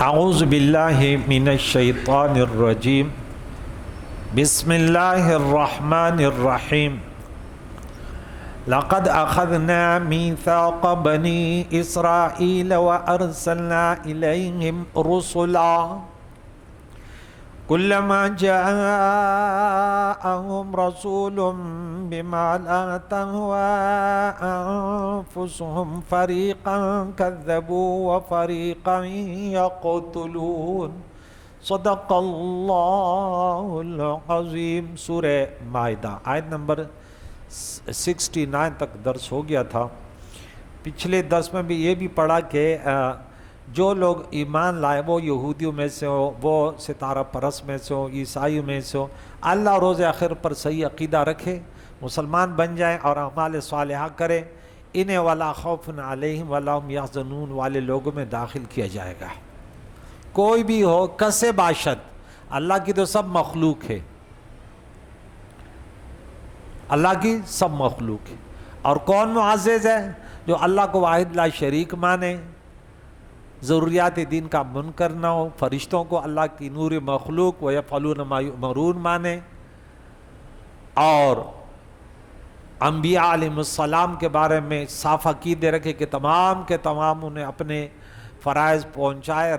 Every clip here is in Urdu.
اعوذ باللہ من الشیطان الرجیم بسم اللہ الرحمن الرحیم لقد اخذنا میثاق بنی اسرائیل وارسلنا الیہم رسلا كلما جاءهم رسول بما لا تهوى أنفسهم فريقا كذبوا وفريقا يقتلون صدق اللہ العظیم۔ سورہ مائدہ آیت نمبر 69 تک درس ہو گیا تھا۔ پچھلے درس میں بھی یہ بھی پڑھا کہ جو لوگ ایمان لائے وہ یہودیوں میں سے ہو، وہ ستارہ پرست میں سے ہو، عیسائیوں میں سے ہو، اللہ روز آخر پر صحیح عقیدہ رکھے، مسلمان بن جائیں اور اعمال صالحہ کرے، انہیں ولا خوف علیہم ولا هم یحزنون والے لوگوں میں داخل کیا جائے گا۔ کوئی بھی ہو، کسے باشد، اللہ کی تو سب مخلوق ہے، اللہ کی سب مخلوق ہے۔ اور کون معزز ہے؟ جو اللہ کو واحد لا شریک مانے، ضروریات دین کا منکر نہ ہو، فرشتوں کو اللہ کی نور مخلوق وَيَفْعَلُونَ مَا يُؤْمَرُونَ مانے، اور انبیاء علیہ السلام کے بارے میں صاف عقیدے رکھے کہ تمام کے تمام انہیں اپنے فرائض پہنچائے،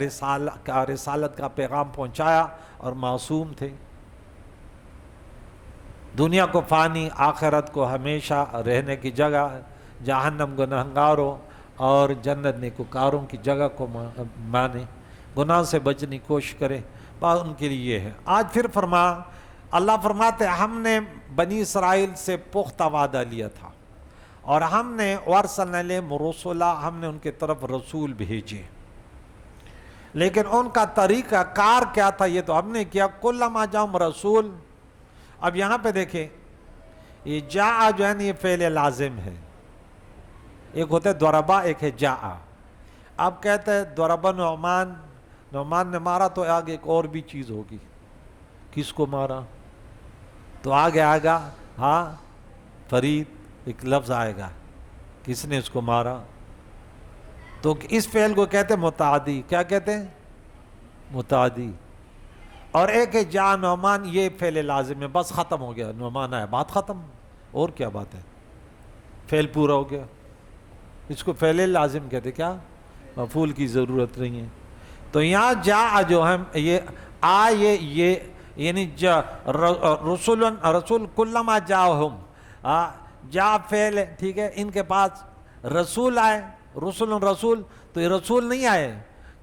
رسالت کا پیغام پہنچایا اور معصوم تھے۔ دنیا کو فانی، آخرت کو ہمیشہ رہنے کی جگہ، جہنم گنہگاروں اور جنت نیکوکاروں کی جگہ کو مانے، گناہ سے بچنے کی کوشش کرے، بات ان کے لیے یہ ہے۔ آج پھر اللہ فرماتے ہم نے بنی اسرائیل سے پختہ وعدہ لیا تھا اور ہم نے وَأَرْسَلْنَا إِلَيْهِمْ رُسُلًا، ہم نے ان کے طرف رسول بھیجے، لیکن ان کا طریقہ کار کیا تھا یہ تو ہم نے کیا۔ كُلَّمَا جَاءَهُمْ رسول۔ اب یہاں پہ دیکھیں، یہ جاء جو ہے نا یہ فعل لازم ہے، ایک ہوتا ہے ضربا، ایک ہے جاء۔ اب کہتے ہیں ضربا نعمان نے مارا تو آگے ایک اور بھی چیز ہوگی، کس کو مارا؟ تو آگے آئے گا ہاں فرید، ایک لفظ آئے گا کس نے اس کو مارا۔ تو اس فعل کو کہتے ہیں متعدی۔ کیا کہتے ہیں؟ متعدی۔ اور ایک ہے جاء نعمان، یہ فعل لازم ہے، بس ختم ہو گیا، نعمان آیا، بات ختم، اور کیا بات ہے، فعل پورا ہو گیا، اس کو فعل لازم کہتے ہیں، کیا مفعول کی ضرورت نہیں ہے۔ تو یہاں جاء جو ہے یہ یہ یعنی رسول کلما جاءہم، جاء فعل ہے، ٹھیک ہے، ان کے پاس رسول آئے، رسول، تو یہ رسول نہیں آئے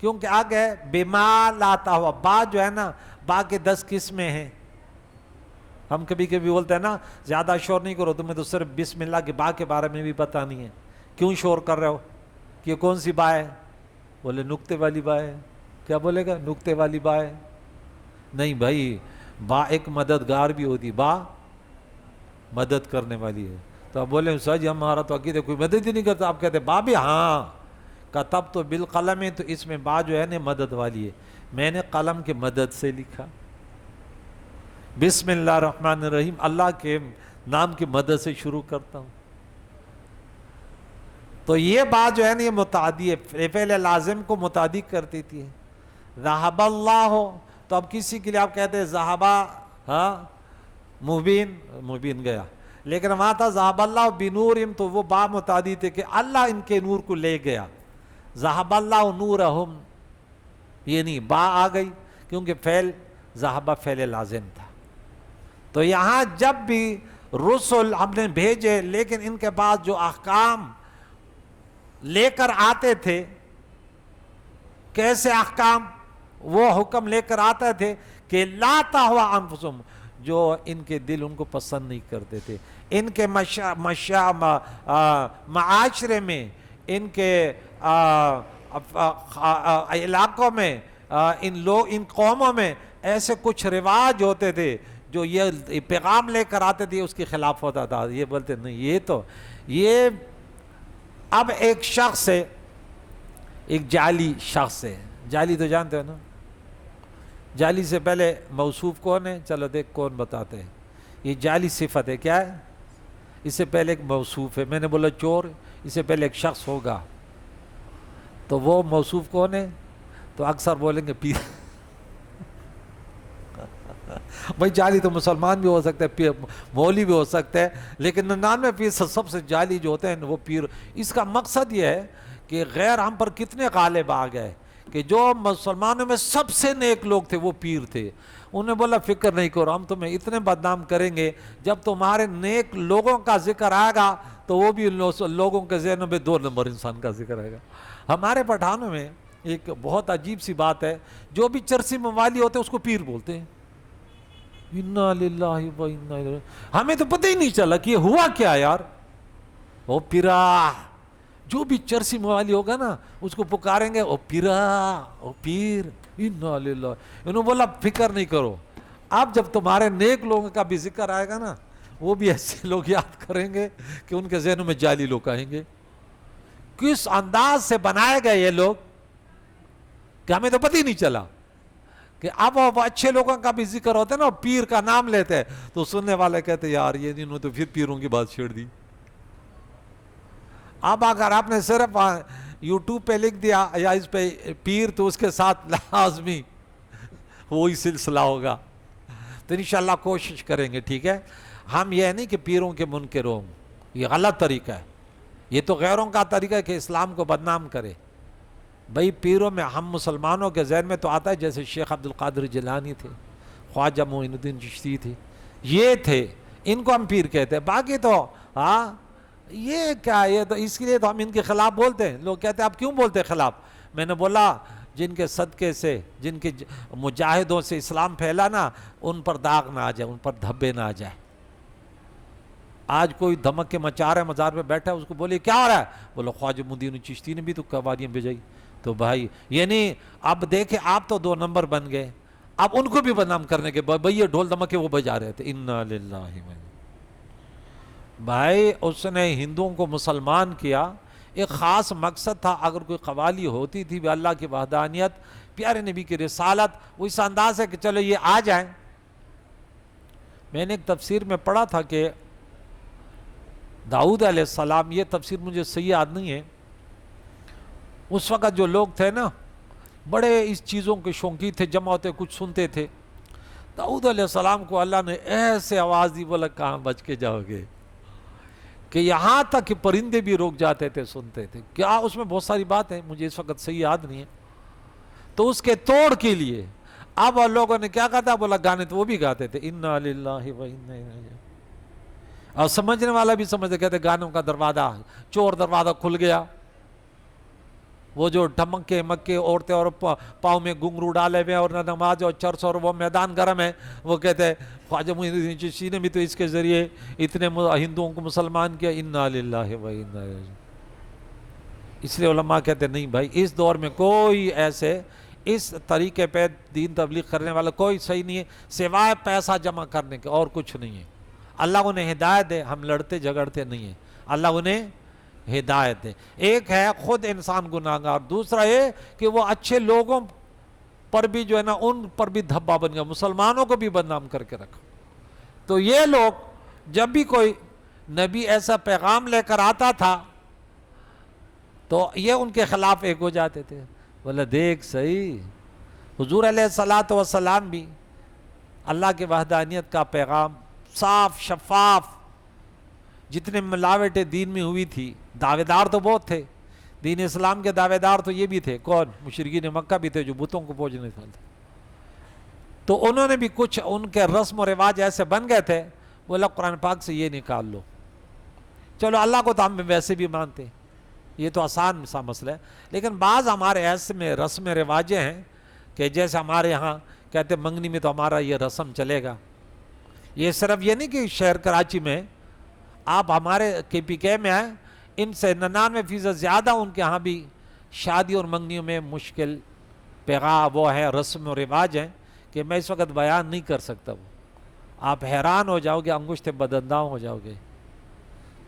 کیونکہ آگے بما لاتا ہوا، با جو ہے نا، با کے 10 قسمیں ہیں۔ ہم کبھی کبھی بولتے ہیں نا زیادہ شور نہیں کرو، تمہیں تو صرف بسم اللہ کے با کے بارے میں بھی پتہ نہیں ہے، کیوں شور کر رہے ہو؟ کہ کون سی با ہے؟ بولے نکتے والی با ہے۔ کیا بولے گا؟ نکتے والی با ہے؟ نہیں بھائی، با ایک مددگار بھی ہوتی، با مدد کرنے والی ہے۔ تو آپ بولے سج ہمارا تو عقیدہ کوئی مدد ہی نہیں کرتا، آپ کہتے با بھی ہاں، کتب تو بالقلم ہے، تو اس میں با جو ہے نا مدد والی ہے، میں نے قلم کے مدد سے لکھا۔ بسم اللہ الرحمن الرحیم، اللہ کے نام کی مدد سے شروع کرتا ہوں۔ تو یہ بات جو ہے نا یہ متعدی ہے، فعل لازم کو متعدی کر دیتی ہے۔ ذہب اللہ، تو اب کسی کے لیے آپ کہتے ہیں ذہبا، ہاں مبین گیا، لیکن وہاں تھا ذہب اللہ بنورہم، تو وہ با متعدی تھے کہ اللہ ان کے نور کو لے گیا۔ ذہب اللہ نورہم، یہ نہیں، با آ گئی کیونکہ فعل ذہبہ فعل لازم تھا۔ تو یہاں جب بھی رسل ہم نے بھیجے، لیکن ان کے پاس جو احکام لے کر آتے تھے، کیسے احکام؟ وہ حکم لے کر آتے تھے کہ لا تہوی انفسہم، جو ان کے دل ان کو پسند نہیں کرتے تھے، ان کے معاشرے میں، ان کے علاقوں میں، ان قوموں میں ایسے کچھ رواج ہوتے تھے جو یہ پیغام لے کر آتے تھے اس کے خلاف ہوتا تھا۔ یہ بولتے نہیں، یہ اب ایک شخص ہے، ایک جعلی شخص ہے، جعلی تو جانتے ہو نا، جعلی سے پہلے موصوف کون ہے؟ چلو دیکھ کون بتاتے ہیں۔ یہ جعلی صفت ہے، کیا ہے؟ اس سے پہلے ایک موصوف ہے، میں نے بولا چور، اس سے پہلے ایک شخص ہوگا، تو وہ موصوف کون ہے؟ تو اکثر بولیں گے پیر. بھائی جعلی تو مسلمان بھی ہو سکتے ہیں, مولوی بھی ہو سکتے ہیں, لیکن 99% سب سے جعلی جو ہوتے ہیں وہ پیر. اس کا مقصد یہ ہے کہ غیر ہم پر کتنے غالب آ گئے کہ جو مسلمانوں میں سب سے نیک لوگ تھے وہ پیر تھے. انہیں بولا فکر نہیں کرو, ہم تمہیں اتنے بدنام کریں گے, جب تمہارے نیک لوگوں کا ذکر آئے گا تو وہ بھی لوگوں کے ذہنوں میں 2 نمبر انسان کا ذکر آئے گا. ہمارے پٹھانوں میں ایک بہت عجیب سی بات ہے, جو بھی چرسی موالی ہوتے ہیں اس کو پیر بولتے ہیں. انا للہ و انا الیہ, ہمیں تو پتہ ہی نہیں چلا کہ یہ ہوا کیا یار. او پیرا, جو بھی چرسی موالی ہوگا نا اس کو پکاریں گے او پیرا, او پیر. انا للہ. انہوں بولا فکر نہیں کرو, اب جب تمہارے نیک لوگوں کا بھی ذکر آئے گا نا وہ بھی ایسے لوگ یاد کریں گے کہ ان کے ذہنوں میں جعلی لوگ آئیں گے. کس انداز سے بنائے گئے یہ لوگ کہ ہمیں تو پتہ ہی نہیں چلا کہ اب اچھے لوگوں کا بھی ذکر ہوتا ہے نا, پیر کا نام لیتے ہیں تو سننے والے کہتے یار یہ انہوں تو پھر پیروں کی بات چھیڑ دی. اب اگر آپ نے صرف یوٹیوب پہ لکھ دیا یا اس پہ پیر تو اس کے ساتھ لازمی وہی سلسلہ ہوگا. تو انشاءاللہ کوشش کریں گے, ٹھیک ہے. ہم یہ نہیں کہ پیروں کے منکر ہوں, یہ غلط طریقہ ہے. یہ تو غیروں کا طریقہ ہے کہ اسلام کو بدنام کرے. بھئی پیروں میں ہم مسلمانوں کے ذہن میں تو آتا ہے جیسے شیخ عبد القادر جیلانی تھے, خواجہ معین الدین چشتی تھے, یہ تھے, ان کو ہم پیر کہتے ہیں. باقی تو یہ کیا, یہ تو اس لیے تو ہم ان کے خلاف بولتے ہیں. لوگ کہتے ہیں آپ کیوں بولتے ہیں خلاف؟ میں نے بولا جن کے صدقے سے, جن کے مجاہدوں سے اسلام پھیلا نا, ان پر داغ نہ آ جائے, ان پر دھبے نہ آ جائے. آج کوئی دھمک کے مچا رہا ہے مزار پہ بیٹھا ہے, اس کو بولے کیا ہو رہا ہے؟ بولو خواجہ معین الدین چشتی نے بھی تو قوالیاں بجائی. تو بھائی یعنی اب دیکھیں آپ تو 2 نمبر بن گئے, اب ان کو بھی بدنام کرنے کے بھائی یہ ڈھول دھمکے وہ بجا رہے تھے. انا للہ. بھائی اس نے ہندوؤں کو مسلمان کیا, ایک خاص مقصد تھا. اگر کوئی قوالی ہوتی تھی بھی اللہ کی وحدانیت, پیارے نبی کی رسالت, وہ اس انداز ہے کہ چلو یہ آ جائیں. میں نے ایک تفسیر میں پڑھا تھا کہ داؤد علیہ السلام, یہ تفسیر مجھے صحیح یاد نہیں ہے, اس وقت جو لوگ تھے نا بڑے اس چیزوں کے شوقین تھے, جمع ہوتے کچھ سنتے تھے. داؤد علیہ السلام کو اللہ نے ایسے آواز دی, بولا کہاں بچ کے جاؤ گے, کہ یہاں تک کہ پرندے بھی روک جاتے تھے, سنتے تھے. کیا اس میں بہت ساری بات ہے, مجھے اس وقت صحیح یاد نہیں ہے. تو اس کے توڑ کے لیے اب لوگوں نے کیا کہا تھا, بولا گانے تو وہ بھی گاتے تھے انا للہ و انا الیہ راجعون. اور سمجھنے والا بھی سمجھتے, کہتے گانوں کا دروازہ, چور دروازہ کھل گیا. وہ جو ڈھمکے مکے عورتیں اور پاؤں میں گھنگرو ڈالے ہوئے اور نماز اور چرس اور وہ میدان گرم ہے, وہ کہتے ہیں خواجہ معین الدین چشتی نے بھی تو اس کے ذریعے اتنے ہندوؤں کو مسلمان کیا. انا للہ و انا الیہ راجعون. اس لیے علماء کہتے ہیں نہیں بھائی, اس دور میں کوئی ایسے اس طریقے پہ دین تبلیغ کرنے والا کوئی صحیح نہیں ہے سوائے پیسہ جمع کرنے کے, اور کچھ نہیں ہے. اللہ انہیں ہدایت دے, ہم لڑتے جھگڑتے نہیں ہیں, اللہ انہیں ہدایت دے. ایک ہے خود انسان گناہگار, دوسرا یہ کہ وہ اچھے لوگوں پر بھی جو ہے نا ان پر بھی دھبا بن گیا, مسلمانوں کو بھی بدنام کر کے رکھا. تو یہ لوگ جب بھی کوئی نبی ایسا پیغام لے کر آتا تھا تو یہ ان کے خلاف ایک ہو جاتے تھے. بولے دیکھ صحیح, حضور علیہ الصلوۃ والسلام بھی اللہ کے وحدانیت کا پیغام صاف شفاف, جتنے ملاوٹیں دین میں ہوئی تھی, دعوے دار تو بہت تھے, دین اسلام کے دعوے دار تو یہ بھی تھے, کون؟ مشرکین مکہ بھی تھے جو بتوں کو پوجنے تھے. تو انہوں نے بھی کچھ ان کے رسم و رواج ایسے بن گئے تھے, بولا قرآن پاک سے یہ نکال لو. چلو اللہ کو تو ہم ویسے بھی مانتے, یہ تو آسان سا مسئلہ ہے. لیکن بعض ہمارے ایسے میں رسم رواجیں ہیں کہ جیسے ہمارے ہاں کہتے منگنی میں تو ہمارا یہ رسم چلے گا. یہ صرف یہ نہیں کہ شہر کراچی میں, آپ ہمارے KPK میں آئیں, ان سے 99% زیادہ ان کے ہاں بھی شادی اور منگنیوں میں مشکل پیغام وہ ہے, رسم و رواج ہیں کہ میں اس وقت بیان نہیں کر سکتا. وہ آپ حیران ہو جاؤ گے, انگشت بدنداؤں ہو جاؤ گے.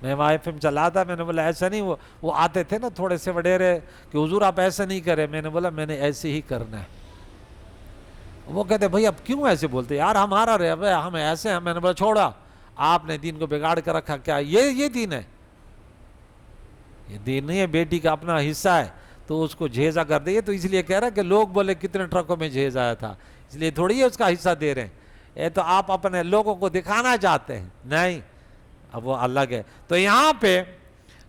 میں وہاں FM چلا تھا, میں نے بولا ایسا نہیں, وہ آتے تھے نا تھوڑے سے وڈیرے کہ حضور آپ ایسا نہیں کریں. میں نے بولا میں نے ایسے ہی کرنا ہے. وہ کہتے بھائی اب کیوں ایسے بولتے, یار ہمارا رہے ہم ایسے ہیں. میں نے بولا چھوڑا, آپ نے دین کو بگاڑ کر رکھا, کیا یہ دین ہے؟ یہ دین نہیں ہے, بیٹی کا اپنا حصہ ہے تو اس کو جہیز کر دے. تو اس لیے کہہ رہا ہے کہ لوگ بولے کتنے ٹرکوں میں جہیز آیا تھا, اس لیے تھوڑی ہے اس کا حصہ دے رہے ہیں. یہ تو آپ اپنے لوگوں کو دکھانا چاہتے ہیں, نہیں, اب وہ الگ ہے. تو یہاں پہ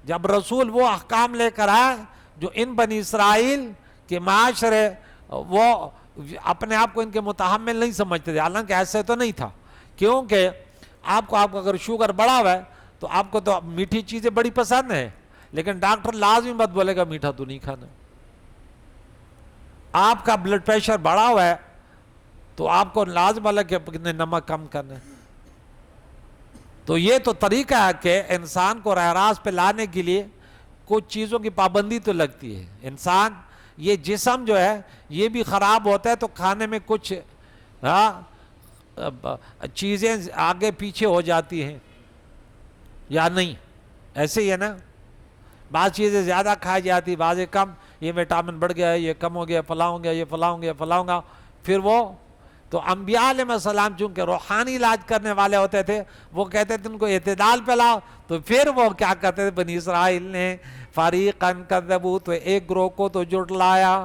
جب رسول وہ احکام لے کر آئے جو ان بنی اسرائیل کے معاشرے وہ اپنے آپ کو ان کے متحمل نہیں سمجھتے تھے, حالانکہ ایسے تو نہیں تھا, کیونکہ آپ کو اگر شوگر بڑا ہوا ہے تو آپ کو تو میٹھی چیزیں بڑی پسند ہیں, لیکن ڈاکٹر لازمی مت بولے گا میٹھا تو نہیں کھانا. آپ کا بلڈ پریشر بڑا ہوا ہے تو آپ کو لازم ہے کہ نمک کم کرنا ہے. تو یہ تو طریقہ ہے کہ انسان کو راہ راست پہ لانے کے لیے کچھ چیزوں کی پابندی تو لگتی ہے. انسان یہ جسم جو ہے یہ بھی خراب ہوتا ہے تو کھانے میں کچھ چیزیں آگے پیچھے ہو جاتی ہیں یا نہیں, ایسے ہی ہے نا. بعض چیزیں زیادہ کھائی جاتی, بعض کم, یہ وٹامن بڑھ گیا, یہ کم ہو گیا, فلاں ہو گیا, یہ فلاں ہو گیا, فلاں ہو گیا. پھر وہ تو انبیاء علیہ السلام چونکہ روحانی علاج کرنے والے ہوتے تھے, وہ کہتے تھے ان کو اعتدال پہ لاؤ. تو پھر وہ کیا کرتے تھے, بنی اسرائیل نے فریقاً کذبوا, تو ایک گروہ کو تو جھٹلایا.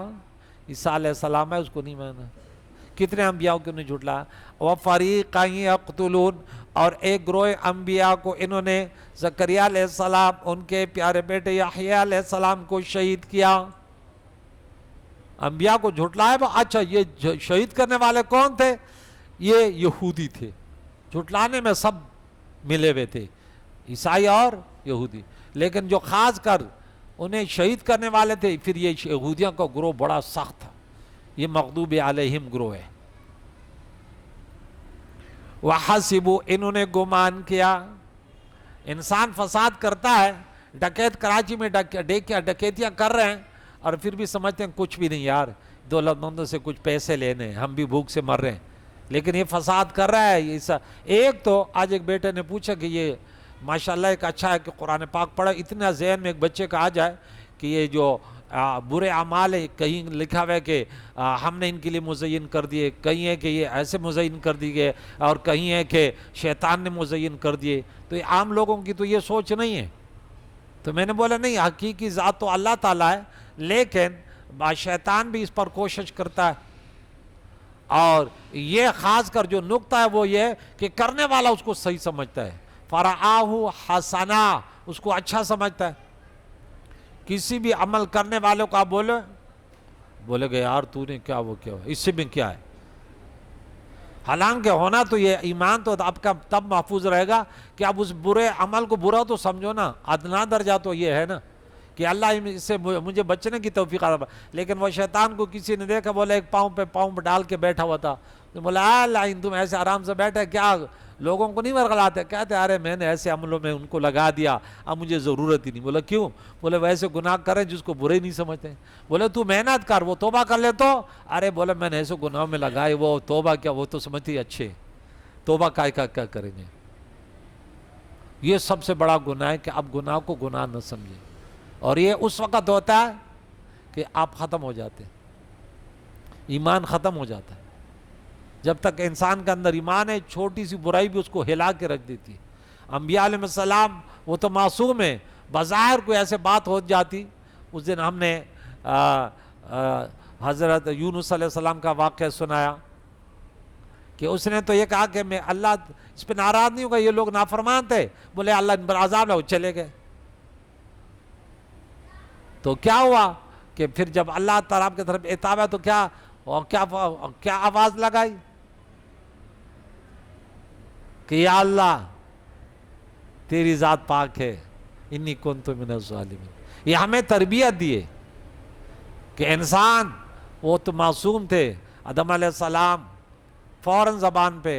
عیسیٰ علیہ السلام ہے اس کو نہیں مانا, کتنے انبیاء کو نہیں جھٹلایا. وَفَرِيقًا يَقْتُلُونَ, اور ایک گروہ انبیاء کو انہوں نے زکریا علیہ السلام, ان کے پیارے بیٹے یحییٰ علیہ السلام کو شہید کیا. انبیاء کو جھٹلایا. اچھا, یہ شہید کرنے والے کون تھے؟ یہ یہودی تھے. جھٹلانے میں سب ملے ہوئے تھے, عیسائی اور یہودی, لیکن جو خاص کر انہیں شہید کرنے والے تھے پھر یہ یہودیوں کا گروہ بڑا سخت تھا, یہ مغضوب علیہم گروہ ہے. وَحَسِبُوا, انہوں نے گمان کیا. انسان فساد کرتا ہے, ڈکیت کراچی میں ڈکیتیاں کر رہے ہیں اور پھر بھی سمجھتے ہیں کچھ بھی نہیں یار, دولت مندوں سے کچھ پیسے لینے, ہم بھی بھوک سے مر رہے ہیں, لیکن یہ فساد کر رہا ہے. ایک تو آج ایک بیٹے نے پوچھا کہ یہ ماشاءاللہ ایک اچھا ہے کہ قرآن پاک پڑھا, اتنا ذہن میں ایک بچے کا آ جائے کہ یہ جو برے اعمال ہے, کہیں لکھا ہوا ہے کہ ہم نے ان کے لیے مزین کر دیے, کہیں ہے کہ یہ ایسے مزین کر دی گئے, اور کہیں ہے کہ شیطان نے مزین کر دیے. تو یہ عام لوگوں کی تو یہ سوچ نہیں ہے. تو میں نے بولا نہیں, حقیقی ذات تو اللہ تعالیٰ ہے, لیکن شیطان بھی اس پر کوشش کرتا ہے. اور یہ خاص کر جو نقطہ ہے وہ یہ کہ کرنے والا اس کو صحیح سمجھتا ہے, فرآہ حسنا, اس کو اچھا سمجھتا ہے. کسی بھی عمل کرنے والوں کو آپ بولے گے یار تو نے کیا وہ کیا, اس سے بھی کیا ہے. حالانکہ ہونا تو یہ ایمان تو آپ کا تب محفوظ رہے گا کہ آپ اس برے عمل کو برا تو سمجھو نا. ادنا درجہ تو یہ ہے نا کہ اللہ اس سے مجھے بچنے کی توفیق عطا. لیکن وہ شیطان کو کسی نے دیکھا, بولا ایک پاؤں پہ ڈال کے بیٹھا ہوا تھا, تو بولا لائن تم ایسے آرام سے بیٹھے, کیا لوگوں کو نہیں ورغلاتے؟ کہتے ارے میں نے ایسے عملوں میں ان کو لگا دیا, اب مجھے ضرورت ہی نہیں. بولا کیوں؟ بولے ویسے گناہ کریں جس کو برے نہیں سمجھتے. بولے تو محنت کر, وہ توبہ کر لے تو. ارے بولے میں نے ایسے گناہوں میں لگائے, وہ توبہ کیا, وہ تو سمجھتی اچھے, توبہ کیا کریں گے. یہ سب سے بڑا گناہ ہے کہ آپ گناہ کو گناہ نہ سمجھیں, اور یہ اس وقت ہوتا ہے کہ آپ ختم ہو جاتے ہیں, ایمان ختم ہو جاتا ہے. جب تک انسان کے اندر ایمان ہے, چھوٹی سی برائی بھی اس کو ہلا کے رکھ دیتی ہے. انبیاء علیہ السلام وہ تو معصوم ہیں, بظاہر کوئی ایسے بات ہو جاتی. اس دن ہم نے حضرت یونس علیہ السلام کا واقعہ سنایا کہ اس نے تو یہ کہا کہ میں اللہ اس پہ ناراض نہیں ہوگا, یہ لوگ نافرمان تھے. بولے اللہ ان پر عذاب لاؤ, چلے گئے. تو کیا ہوا کہ پھر جب اللہ تعالیٰ کی طرف عتاب ہے تو کیا آواز لگائی کہ یا اللہ تیری ذات پاک ہے, انی کنت من الظالمین. یہ ہمیں تربیت دیے کہ انسان وہ تو معصوم تھے. آدم علیہ السلام فوراً زبان پہ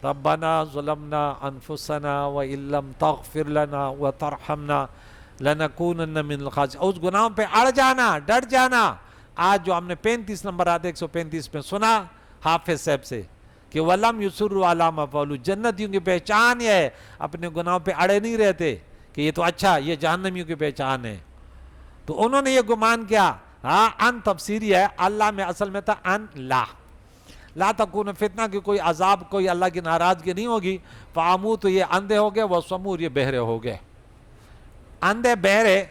ربنا ظلمنا انفسنا وان لم تغفر لنا وترحمنا لنکونن من الخاسرین. اس گناہوں پہ اڑ جانا, ڈٹ جانا. آج جو ہم نے 35 نمبر آتے 135 میں سنا حافظ صاحب سے کہ وَلَمْ يُسُرُّ عَلَىٰ مَا فَعَلُوا, جنتیوں کی پہچان یہ ہے اپنے گناہوں پہ اڑے نہیں رہتے کہ یہ تو اچھا, یہ جہنمیوں کی پہچان ہے. تو انہوں نے یہ گمان کیا. ہاں ان تفسیری ہے, اللہ میں اصل میں تھا ان لا تکون فتنہ, کی کوئی عذاب کوئی اللہ کی ناراضگی نہیں ہوگی. فعمو تو یہ اندھے ہو گئے, وہ سمور یہ بہرے ہو گئے. اندھے بہرے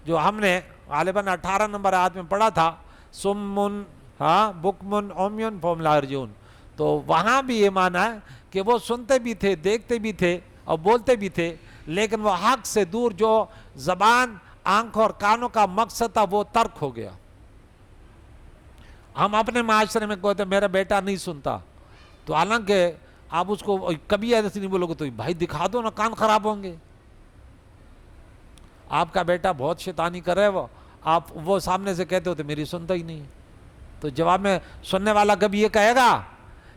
جو ہم نے غالباً 18 نمبر آیت میں پڑھا تھا سمن ہاں بکمن عمیون فہم لا یرجعون. تو وہاں بھی یہ مانا ہے کہ وہ سنتے بھی تھے، دیکھتے بھی تھے اور بولتے بھی تھے، لیکن وہ حق سے دور، جو زبان آنکھ اور کانوں کا مقصد تھا وہ ترک ہو گیا. ہم اپنے معاشرے میں کہتے ہیں میرا بیٹا نہیں سنتا، تو حالانکہ آپ اس کو کبھی ایسے نہیں بولو گے تو بھائی دکھا دو نا، کان خراب ہوں گے. آپ کا بیٹا بہت شیطانی کر رہا ہے، آپ وہ سامنے سے کہتے ہو تو میری سنتا ہی نہیں. تو جواب میں سننے والا کبھی یہ کہے گا.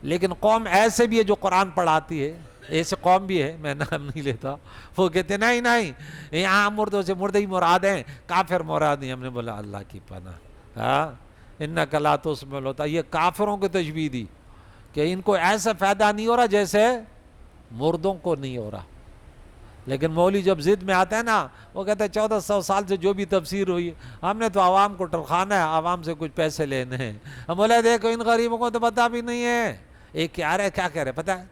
لیکن قوم ایسے بھی ہے جو قرآن پڑھاتی ہے، ایسے قوم بھی ہے، میں نام نہیں لیتا، وہ کہتے ہیں نہیں یہاں مردوں سے مردے ہی مراد ہیں، کافر مراد نہیں. ہم نے بولا اللہ کی پناہ، ہاں انک لا تسمع الموتیٰ. یہ کافروں کی تشبیہ دی کہ ان کو ایسا فائدہ نہیں ہو رہا جیسے مردوں کو نہیں ہو رہا. لیکن مولوی جب ضد میں آتا ہے نا، وہ کہتا ہے 1400 سال سے جو بھی تفسیر ہوئی، ہم نے تو عوام کو ٹرخانا ہے، عوام سے کچھ پیسے لینے ہیں. ہم بولے دیکھو ان غریبوں کو تو پتہ بھی نہیں ہے. ایک کیا کہہ رہے پتہ ہے،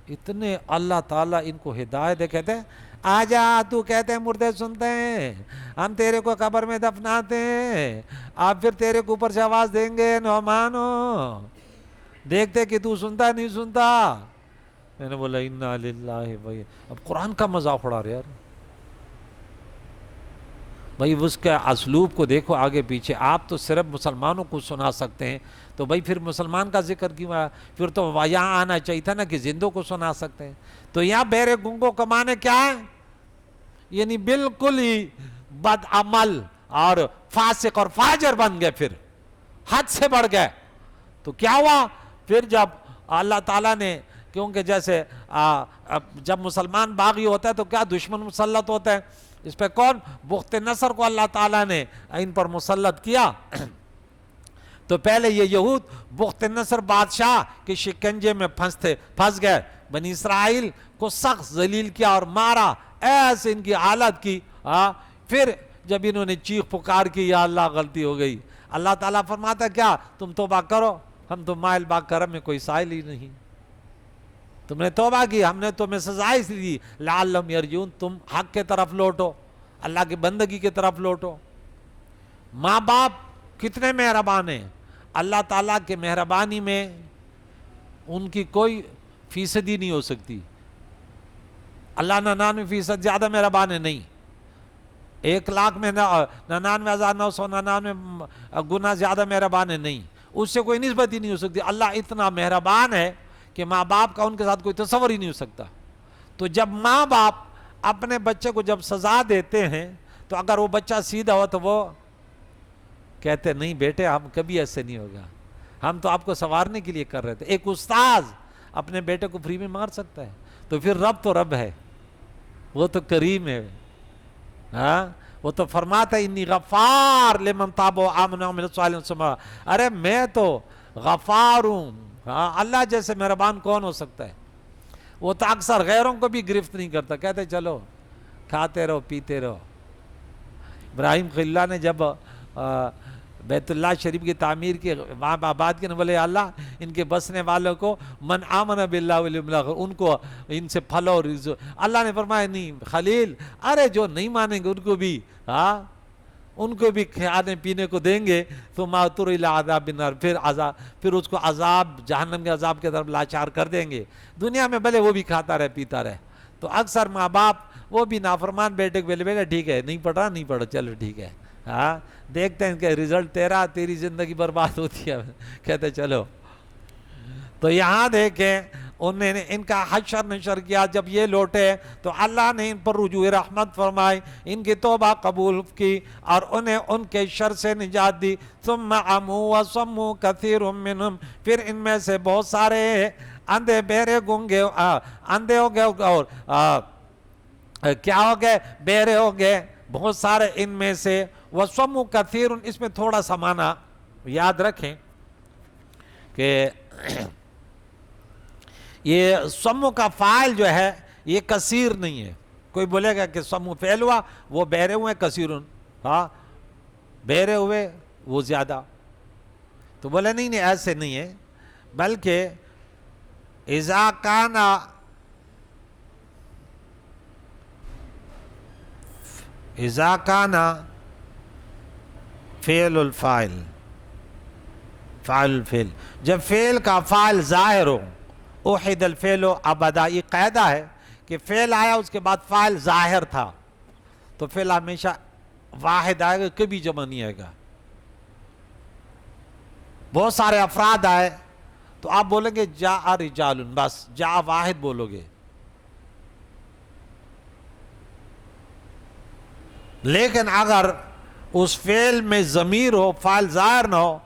اتنے اللہ تعالیٰ ان کو ہدایت دے، کہتے ہیں آجا تو کہتے ہیں مردے سنتے ہیں، ہم تیرے کو قبر میں دفناتے ہیں، آپ پھر تیرے کو اوپر سے آواز دیں گے نعمانو، دیکھتے کہ تو سنتا نہیں سنتا. میں نے بولا انا للہ بھائی، اب قرآن کا مذاق اڑا رہے یار. بھائی اس کے اسلوب کو دیکھو آگے پیچھے. آپ تو صرف مسلمانوں کو سنا سکتے ہیں، تو بھائی پھر مسلمان کا ذکر کیوں آیا؟ پھر تو یہاں آنا چاہیے تھا نا کہ زندوں کو سنا سکتے ہیں. تو یہاں بہرے گنگوں کا معنی کیا ہے؟ یعنی بالکل ہی بد عمل اور فاسق اور فاجر بن گئے، پھر حد سے بڑھ گئے. تو کیا ہوا پھر جب اللہ تعالیٰ نے، کیونکہ جیسے جب مسلمان باغی ہوتا ہے تو کیا دشمن مسلط ہوتا ہے. اس پہ کون؟ بخت نصر کو اللہ تعالیٰ نے ان پر مسلط کیا. تو پہلے یہ یہود بخت نصر بادشاہ کے شکنجے میں پھنس گئے. بنی اسرائیل کو سخت ذلیل کیا اور مارا، ایسے ان کی حالت کی. پھر جب انہوں نے چیخ پکار کی یا اللہ غلطی ہو گئی، اللہ تعالیٰ فرماتا کیا؟ تم توبہ کرو، ہم تو مائل با کرم میں کوئی سائل ہی نہیں. تم نے توبہ کی، ہم نے تمہیں سزا اس لیے دی لعلہم یرجعون، تم حق کے طرف لوٹو، اللہ کی بندگی کی طرف لوٹو. ماں باپ کتنے مہربان ہیں. اللہ تعالیٰ کے مہربانی میں ان کی کوئی فیصدی نہیں ہو سکتی. اللہ 99% زیادہ مہربان ہے نہیں. 1,00,000 میں 99,999 گنا زیادہ مہربان ہے نہیں. اس سے کوئی نسبت ہی نہیں ہو سکتی. اللہ اتنا مہربان ہے کہ ماں باپ کا ان کے ساتھ کوئی تصور ہی نہیں ہو سکتا. تو جب ماں باپ اپنے بچے کو جب سزا دیتے ہیں تو اگر وہ بچہ سیدھا ہو تو وہ کہتے نہیں بیٹے ہم کبھی ایسے نہیں ہوگا، ہم تو آپ کو سنوارنے کے لیے کر رہے تھے. ایک استاذ اپنے بیٹے کو فری میں مار سکتا ہے، تو پھر رب تو رب ہے، وہ تو کریم ہے. ہاں وہ تو فرماتا ہے انی غفار لمن تاب و آمن وعمل صالحا. ارے میں تو غفار ہوں. ہاں اللہ جیسے مہربان کون ہو سکتا ہے؟ وہ تو اکثر غیروں کو بھی گرفت نہیں کرتا، کہتے چلو کھاتے رہو پیتے رہو. ابراہیم خلیل اللہ نے جب بیت اللہ شریف کی تعمیر کی، وہاں آباد کے، بولے اللہ ان کے بسنے والوں کو من آمن باللہ والیوم الآخر، ان کو ان سے پھل اور رزق. اللہ نے فرمایا نہیں خلیل، ارے جو نہیں مانیں گے ان کو بھی ان کو بھی کھانے پینے کو دیں گے. ثم اضطر الی عذاب النار، پھر اس کو عذاب جہنم کے عذاب کے طرف لاچار کر دیں گے. دنیا میں بھلے وہ بھی کھاتا رہے پیتا رہے. تو اکثر ماں باپ وہ بھی نافرمان بیٹے کو بولے بیٹا ٹھیک ہے نہیں پڑھ رہا نہیں پڑھو چلو ٹھیک ہے، دیکھتے ہیں کہ رزلٹ تیری زندگی برباد ہوتی ہے، کہتے چلو. تو یہاں دیکھیں انہوں نے ان کا حشر نشر کیا. جب یہ لوٹے تو اللہ نے ان پر رجوع رحمت فرمائی، ان کی توبہ قبول کی اور انہیں ان کے شر سے نجات دی. ثم عموا وصموا كثير منهم، پھر ان میں سے بہت سارے اندھے بہرے گونگے اندھے ہو گئے اور کیا ہو گئے؟ بہرے ہو گئے بہت سارے ان میں سے. وصموا كثير، اس میں تھوڑا سا معنی یاد رکھیں کہ یہ سمو کا فاعل جو ہے یہ کثیر نہیں ہے. کوئی بولے گا کہ سمو فعل ہوا، وہ بہرے ہوئے کثیرن، بہرے ہوئے وہ زیادہ. تو بولے نہیں ایسے نہیں ہے، بلکہ اذا فعل الفاعل، فاعل الفعل، جب فعل کا فاعل ظاہر ہو، احد الفعل ابدا، یہ قاعدہ ہے کہ فعل آیا اس کے بعد فاعل ظاہر تھا تو فعل ہمیشہ واحد آئے گا، کبھی جمع نہیں آئے گا۔ بہت سارے افراد آئے تو آپ بولیں گے جاء رجال، بس جاء واحد بولو گے۔ لیکن اگر اس فعل میں ضمیر ہو، فاعل ظاہر نہ ہو،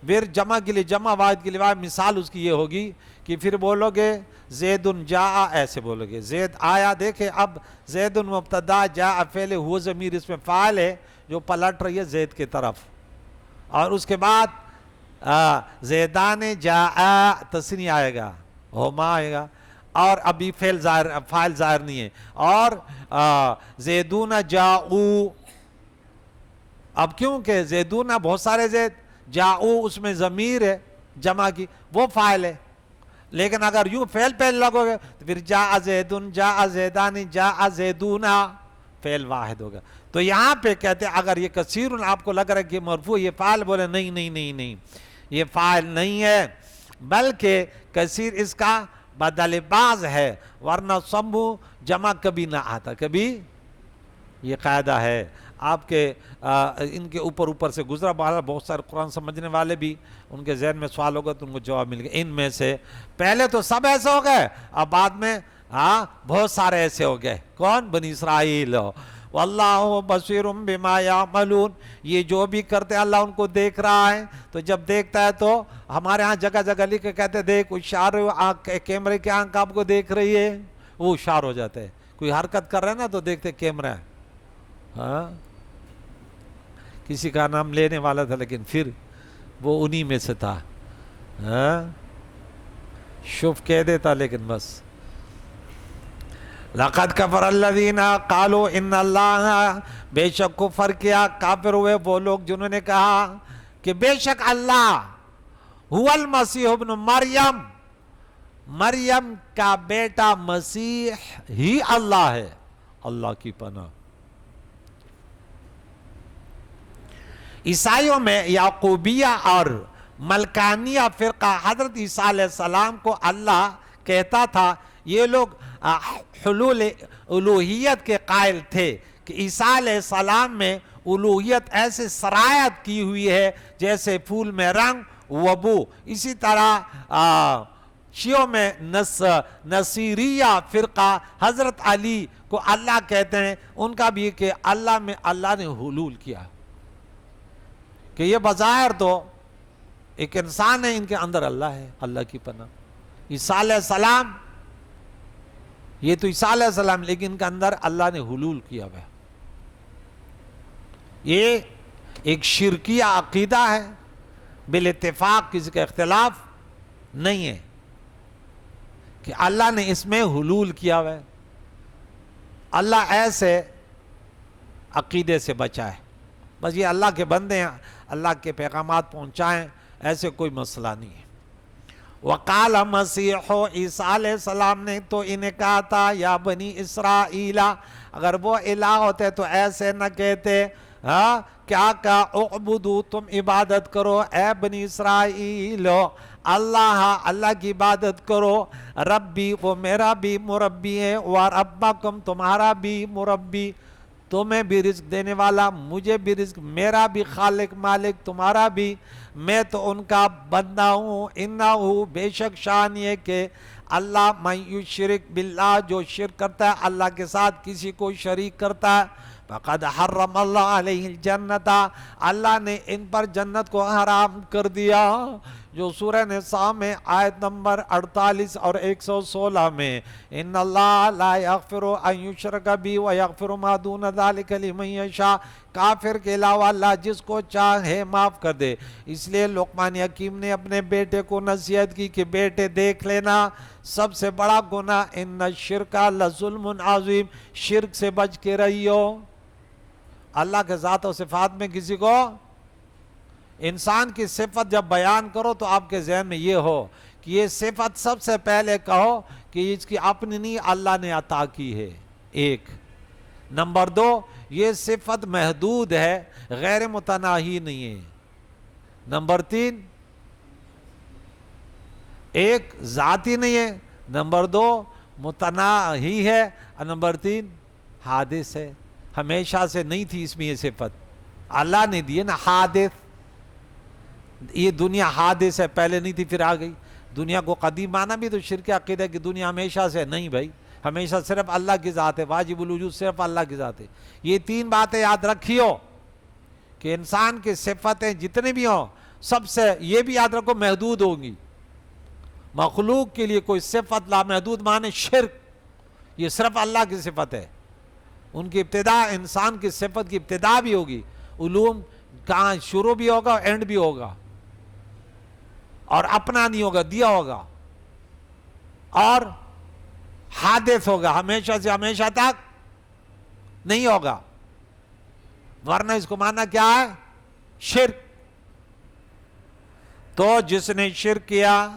پھر جمع کے لیے جمع، واحد کے لیے واحد، مثال اس کی یہ ہوگی کہ پھر بولو گے زید جاء، ایسے بولو گے زید آیا۔ دیکھیں اب زید مبتدا، جاء فعل، ہوا ضمیر اس میں فاعل ہے جو پلٹ رہی ہے زید کی طرف، اور اس کے بعد زیدان جاء تثنیہ آئے گا، ہما آئے گا، اور ابھی فعل ظاہر نہیں ہے، اور زیدون جاؤ، اب کیونکہ زیدون بہت سارے زید، جاؤ اس میں ضمیر ہے جمع کی، وہ فاعل ہے۔ لیکن اگر یوں فعل پہلے لگو گے تو پھر جاء زیدن، جاء زیدان، جاء زیدون، فعل واحد ہوگا۔ تو یہاں پہ کہتے ہیں اگر یہ کثیر آپ کو لگ رہا ہے کہ مرفوع یہ فاعل، بولے نہیں نہیں نہیں نہیں، یہ فاعل نہیں ہے، بلکہ کثیر اس کا بدل بعض ہے، ورنہ سمو جمع کبھی نہ آتا، کبھی، یہ قاعدہ ہے۔ آپ کے ان کے اوپر سے گزرا، بہت سارے قرآن سمجھنے والے بھی ان کے ذہن میں سوال ہوگا تو ان کو جواب مل گیا۔ ان میں سے پہلے تو سب ایسے ہو گئے، اب بعد میں بہت سارے ایسے ہو گئے۔ کون؟ بنی اسرائیل۔ واللہ بصیر بما یعملون، یہ جو بھی کرتے اللہ ان کو دیکھ رہا ہے۔ تو جب دیکھتا ہے تو ہمارے ہاں جگہ جگہ لکھ کے کہتے ہیں دیکھ اشار، کیمرے کی آنکھ آپ کو دیکھ رہی ہے، وہ اشار ہو جاتے ہیں۔ کوئی حرکت کر رہے ہیں نا تو دیکھتے کیمرہ ہے، ہاں کسی کا نام لینے والا تھا لیکن پھر وہ انہی میں سے تھا، شف کہہ دیتا لیکن بس۔ لَقَدْ كَفَرَ الَّذِينَ قَالُوا إِنَّ اللَّهَ، بے شک کفر کیا، کافر ہوئے وہ لوگ جنہوں نے کہا کہ بے شک اللہ هو المسیح ابن مریم، مریم کا بیٹا مسیح ہی اللہ ہے۔ اللہ کی پناہ۔ عیسائیوں میں یعقوبیہ اور ملکانیہ فرقہ حضرت عیسیٰ علیہ السلام کو اللہ کہتا تھا، یہ لوگ حلول الوہیت کے قائل تھے کہ عیسیٰ علیہ السلام میں الوہیت ایسے سرایت کی ہوئی ہے جیسے پھول میں رنگ و بو۔ اسی طرح شیعوں میں نصیریہ فرقہ حضرت علی کو اللہ کہتے ہیں، ان کا بھی کہ اللہ میں اللہ نے حلول کیا، کہ یہ بظاہر تو ایک انسان ہے، ان کے اندر اللہ ہے۔ اللہ کی پناہ۔ عیسیٰ علیہ السلام، یہ تو عیسیٰ علیہ السلام، لیکن ان کے اندر اللہ نے حلول کیا ہوا ہے۔ یہ ایک شرکیہ عقیدہ ہے، بالاتفاق کسی کا اختلاف نہیں ہے کہ اللہ نے اس میں حلول کیا ہوا ہے۔ اللہ ایسے عقیدے سے بچائے، بس یہ اللہ کے بندے ہیں، اللہ کے پیغامات پہنچائیں، ایسے کوئی مسئلہ نہیں ہے۔ وقال مسیح، عیسیٰ علیہ السلام نے تو انہیں کہا تھا، یا بنی اسرائیل، اگر وہ الہ ہوتے تو ایسے نہ کہتے، کیا کہا، اعبدو، تم عبادت کرو، اے بنی اسرائیل، اللہ کی عبادت کرو، ربی، وہ میرا بھی مربی ہے، وربکم، تمہارا بھی مربی، تمہیں بھی رزق دینے والا، مجھے بھی رزق، میرا بھی خالق مالک، تمہارا بھی، میں تو ان کا بندہ ہوں۔ انہو، بے شک شان یہ کہ اللہ، من یشرک باللہ، جو شرک کرتا ہے اللہ کے ساتھ کسی کو شریک کرتا ہے، فقد حرم اللہ علیہ الجنت، اللہ نے ان پر جنت کو حرام کر دیا، جو سورہ نساء میں آیت نمبر 48 اور 116 میں، ان اللہ لا یغفر ان یشرک بہ ویغفر ما دون ذلک لمن یشاء، کافر کے علاوہ اللہ جس کو چاہے معاف کر دے۔ اس لیے لقمان حکیم نے اپنے بیٹے کو نصیحت کی کہ بیٹے دیکھ لینا، سب سے بڑا گناہ ان الشرک لظلم عظیم، شرک سے بچ کے رہیو۔ اللہ کے ذات و صفات میں کسی کو، انسان کی صفت جب بیان کرو تو آپ کے ذہن میں یہ ہو کہ یہ صفت سب سے پہلے کہو کہ اس کی اپنی نہیں، اللہ نے عطا کی ہے، ایک۔ نمبر 2 یہ صفت محدود ہے، غیر متناہی نہیں ہے۔ نمبر 3 ایک ذاتی نہیں ہے، نمبر 2 متناہی ہے، اور نمبر 3 حادث ہے، ہمیشہ سے نہیں تھی اس میں یہ صفت، اللہ نے دی ہے نا حادث۔ یہ دنیا حادث ہے، پہلے نہیں تھی پھر آ گئی۔ دنیا کو قدیم مانا بھی تو شرک عقیدہ کہ دنیا ہمیشہ سے نہیں بھائی، ہمیشہ صرف اللہ کی ذات ہے، واجب الوجود صرف اللہ کی ذات ہے۔ یہ 3 باتیں یاد رکھیو کہ انسان کی صفتیں جتنے بھی ہوں سب سے، یہ بھی یاد رکھو محدود ہوں گی۔ مخلوق کے لیے کوئی صفت لامحدود مانے شرک، یہ صرف اللہ کی صفت ہے۔ ان کی ابتدا، انسان کی صفت کی ابتدا بھی ہوگی، علوم کہاں شروع بھی ہوگا اینڈ بھی ہوگا، اور اپنا نہیں ہوگا، دیا ہوگا، اور حادث ہوگا، ہمیشہ سے ہمیشہ تک نہیں ہوگا، ورنہ اس کو ماننا کیا ہے؟ شرک۔ تو جس نے شرک کیا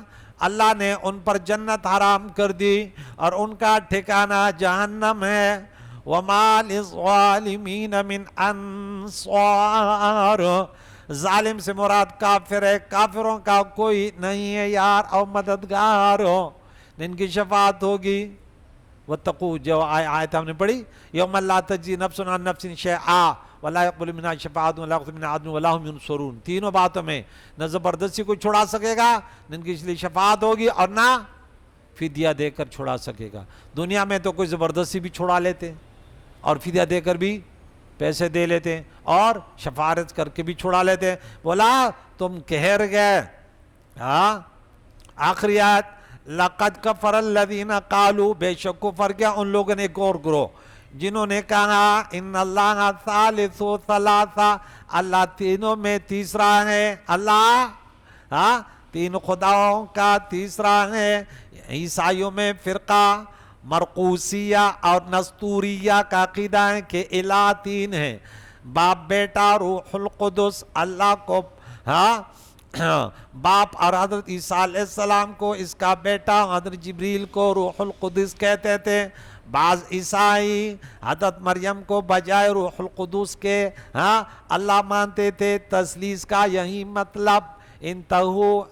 اللہ نے ان پر جنت حرام کر دی اور ان کا ٹھکانہ جہنم ہے۔ وَمَا لِلظَّالِمِينَ مِنْ أَنصَارٍ، ظالم سے مراد کافر ہے، کافروں کا کوئی نہیں ہے یار اور مددگار ہو، جن کی شفاعت ہوگی۔ وَاتَّقُوا، جو آیت ہم نے پڑھی، یوم لا تجزی نفس عن نفس شیئا ولا يقبل منها شفاعت ولا يأخذ منها عدل ولا هم ينصرون۔ تینوں باتوں میں نہ زبردستی کوئی چھڑا سکے گا، نہ ان کی اس لیے شفاعت ہوگی، اور نہ فدیہ دے کر چھڑا سکے گا۔ دنیا میں تو کوئی زبردستی بھی چھڑا لیتے اور فدیہ دے کر بھی پیسے دے لیتے اور شفاعت کر کے بھی چھڑا لیتے۔ بولا تم کہر گئے، ہاں آخری آیت، لَقَدْ كَفَرَ الَّذِينَ قَالُوا، بے شک کفر کیا ان لوگوں نے، غور کرو، جنہوں نے کہا ان اللہ ثالث ثلاثہ، اللہ تینوں میں تیسرا ہے، اللہ تین خداؤں کا تیسرا ہے۔ عیسائیوں میں فرقہ مرقوسیہ اور نستوریہ کا عقیدہ ہے کہ الہ 3 ہے، باپ بیٹا روح القدس، اللہ کو باپ اور حضرت عیسیٰ علیہ السلام کو اس کا بیٹا حضرت جبریل کو روح القدس کہتے تھے۔ بعض عیسائی حضرت مریم کو بجائے روح القدس کے اللہ مانتے تھے، تثلیث کا یہی مطلب۔ انتہو،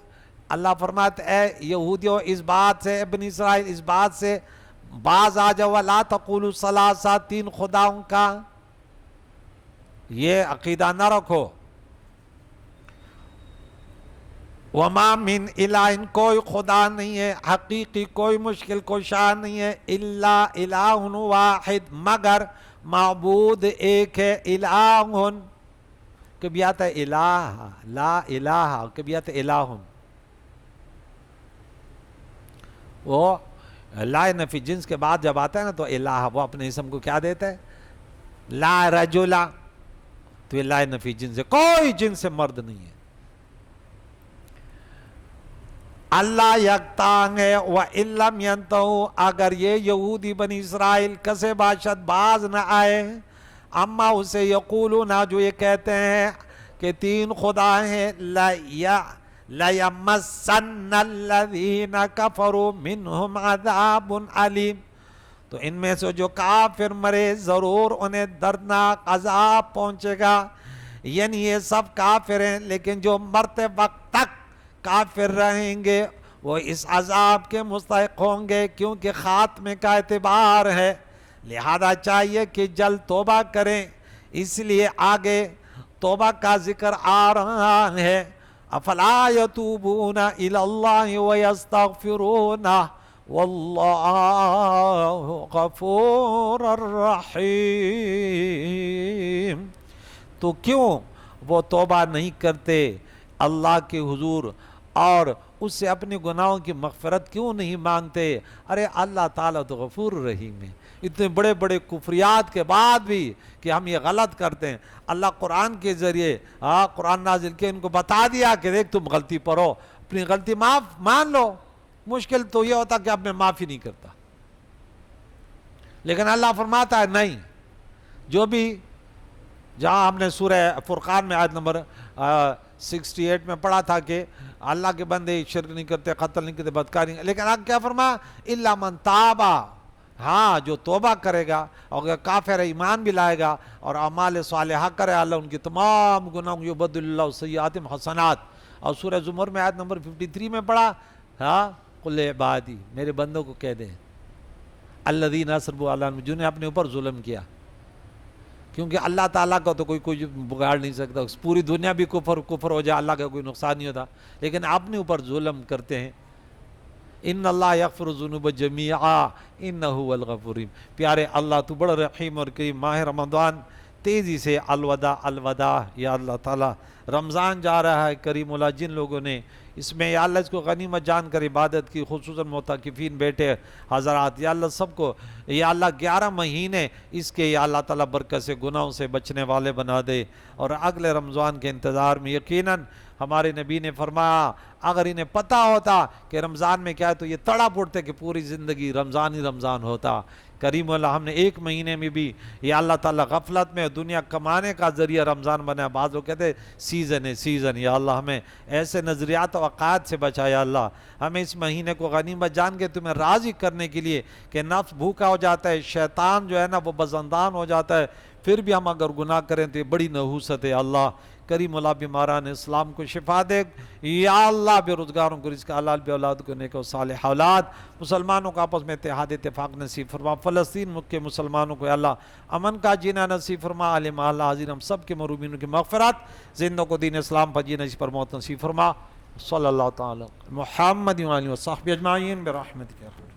اللہ فرماتے اے یہودیوں اس بات سے، ابن اسرائیل اس بات سے باز آ جاؤ، لا تقولوا ثلاثہ، 3 خداؤں کا یہ عقیدہ نہ رکھو۔ وما من الہ، کوئی خدا نہیں ہے حقیقی، کوئی مشکل کشا نہیں ہے، الا الہ واحد، مگر معبود ایک ہے، الہ، کبھی آتا ہے الہ، لا الہ، کبھی آتا ہے الہ۔ وہ لا نفی جنس کے بعد جب آتا ہے نا تو الہ، وہ اپنے اسم کو کیا دیتا ہے؟ لا رجلا، تو یہ لا نفی جنس ہے، کوئی جنس سے مرد نہیں ہے۔ اللہ یکتاں ہے، وَإِن لَمْ يَنْتَهُوا، اگر یہ یہودی بنی اسرائیل کسے باشد باز نہ آئے، اما اسے یقولون، جو یہ کہتے ہیں کہ 3 خدا ہیں، لَيَمَسَّنَّ الَّذِينَ كَفَرُوا مِنْهُمْ عَذَابٌ عَلِيمٌ، تو ان میں سے جو کافر مرے ضرور انہیں دردناک عذاب پہنچے گا۔ یعنی یہ سب کافر ہیں، لیکن جو مرتے وقت تک کافر رہیں گے وہ اس عذاب کے مستحق ہوں گے، کیونکہ خاتمے کا اعتبار ہے، لہذا چاہیے کہ جلد توبہ کریں۔ اس لیے آگے توبہ کا ذکر آ رہا ہے، افلا یتوبون الی اللہ ویستغفرون واللہ غفور الرحیم، تو کیوں وہ توبہ نہیں کرتے اللہ کے حضور اور اس سے اپنے گناہوں کی مغفرت کیوں نہیں مانگتے؟ ارے اللہ تعالیٰ تو غفور رحیم ہے۔ اتنے بڑے بڑے کفریات کے بعد بھی کہ ہم یہ غلط کرتے ہیں، اللہ قرآن کے ذریعے قرآن نازل کے ان کو بتا دیا کہ دیکھ تم غلطی پر ہو، اپنی غلطی مان لو۔ مشکل تو یہ ہوتا کہ اب میں معافی نہیں کرتا، لیکن اللہ فرماتا ہے نہیں، جو بھی، جہاں ہم نے سورہ فرقان میں آیت نمبر 68 میں پڑھا تھا کہ اللہ کے بندے شرک نہیں کرتے، قتل نہیں کرتے، بدکاری نہیں، لیکن آپ کیا فرمایا؟ الا من تابا، ہاں جو توبہ کرے گا اور اگر کافر ایمان بھی لائے گا اور اعمال صالحہ کرے، اللہ ان کی تمام گناہوں یبدل اللہ سیئاتہم حسنات. اور سورہ زمر میں آیت نمبر 53 میں پڑھا، ہاں قل عبادی، میرے بندوں کو کہہ دیں، الذین اسرفوا علی انفسہم، جنہوں نے اپنے اوپر ظلم کیا. کیونکہ اللہ تعالیٰ کا تو کوئی بگاڑ نہیں سکتا، پوری دنیا بھی کفر ہو جائے اللہ کا کوئی نقصان نہیں ہوتا، لیکن اپنے اوپر ظلم کرتے ہیں. ان اللہ یغفر الذنوب جمیعا انہ هو الغفور الرحیم. پیارے اللہ تو بڑا رحیم اور کریم. ماہ رمضان تیزی سے الوداع الوداع یا اللہ تعالیٰ، رمضان جا رہا ہے کریم اللہ. جن لوگوں نے اس میں یا اللہ اس کو غنیمت جان کر عبادت کی، خصوصاً معتکفین بیٹے حضرات، یا اللہ سب کو یا اللہ 11 مہینے اس کے یا اللہ تعالیٰ برکت سے گناہوں سے بچنے والے بنا دے. اور اگلے رمضان کے انتظار میں یقیناً ہمارے نبی نے فرمایا اگر انہیں پتہ ہوتا کہ رمضان میں کیا ہے تو یہ تڑپ اٹھتے کہ پوری زندگی رمضان ہی رمضان ہوتا. کریم اللہ ہم نے ایک مہینے میں بھی یا اللہ تعالیٰ غفلت میں دنیا کمانے کا ذریعہ رمضان بنا. بعض لوگ کہتے ہیں سیزن ہے سیزن. یا اللہ ہمیں ایسے نظریات و عقائد سے بچا. یا اللہ ہمیں اس مہینے کو غنیمت جان کے تمہیں راضی کرنے کے لیے کہ نفس بھوکا ہو جاتا ہے، شیطان جو ہے نا وہ بزندان ہو جاتا ہے، پھر بھی ہم اگر گناہ کریں تو یہ بڑی نحوست ہے. اللہ کریم اللہ بیماران اسلام کو شفا دے. یا اللہ بے روزگاروں کو رزق حلال، بے اولاد کو نیک و صالح اولاد. مسلمانوں کو آپس میں اتحاد اتفاق نصیب فرما. فلسطین ملک کے مسلمانوں کو یا اللہ امن کا جینا نصیب فرما. عالم اللہ حاضر ہم سب کے مروبینوں کی مغفرت، زندوں کو دین اسلام پر جینا اسی پر موت نصیب فرما. صلی اللہ تعالی محمد و آلہ و صحبہ اجمعین برحمتک.